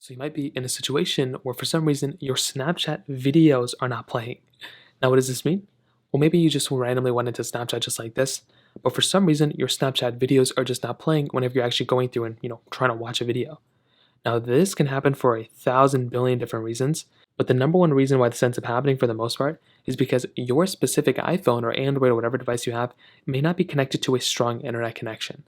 So you might be in a situation where for some reason your Snapchat videos are not playing. Now, what does this mean? Well, maybe you just randomly went into Snapchat just like this, but for some reason your Snapchat videos are just not playing whenever you're actually going through and trying to watch a video. Now, this can happen for 1,000 billion different reasons, but the number one reason why this ends up happening for the most part is because your specific iPhone or Android or whatever device you have may not be connected to a strong internet connection.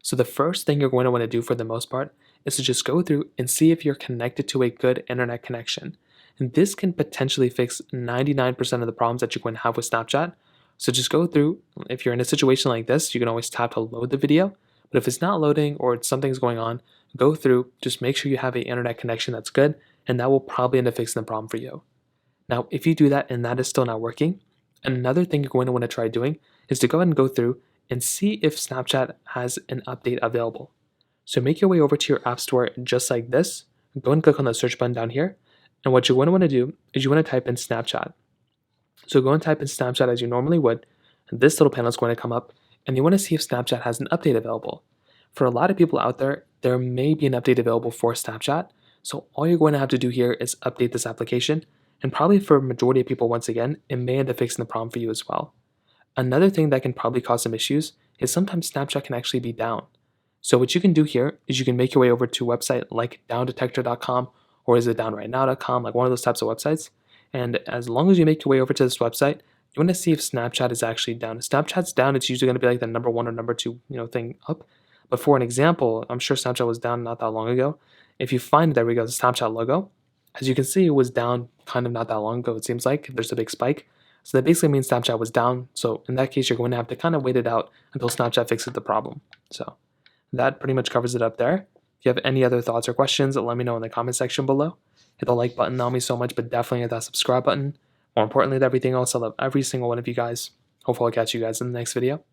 So, the first thing you're going to want to do for the most part is to just go through and see if you're connected to a good internet connection. And this can potentially fix 99% of the problems that you're going to have with Snapchat. So, just go through. If you're in a situation like this, you can always tap to load the video. But if it's not loading or something's going on, go through, just make sure you have an internet connection that's good, and that will probably end up fixing the problem for you. Now, if you do that and that is still not working, another thing you're going to want to try doing is to go ahead and go through and see if Snapchat has an update available. So make your way over to your app store just like this, go and click on the search button down here, and what you're going to want to do is you want to type in Snapchat. So go and type in Snapchat as you normally would, and this little panel is going to come up, and you want to see if Snapchat has an update available. For a lot of people out there, there may be an update available for Snapchat. So all you're going to have to do here is update this application. And probably for a majority of people, once again, it may end up fixing the problem for you as well. Another thing that can probably cause some issues is sometimes Snapchat can actually be down. So what you can do here is you can make your way over to a website like downdetector.com or is it downrightnow.com, like one of those types of websites. And as long as you make your way over to this website, you want to see if Snapchat is actually down. If Snapchat's down, it's usually going to be like the number one or number two, thing up. But for an example, I'm sure Snapchat was down not that long ago. If you find, there we go, the Snapchat logo. As you can see, it was down kind of not that long ago, it seems like. There's a big spike. So that basically means Snapchat was down. So in that case, you're going to have to kind of wait it out until Snapchat fixes the problem. So that pretty much covers it up there. If you have any other thoughts or questions, let me know in the comment section below. Hit the like button, not me so much, but definitely hit that subscribe button. More importantly than everything else, I love every single one of you guys. Hopefully I'll catch you guys in the next video.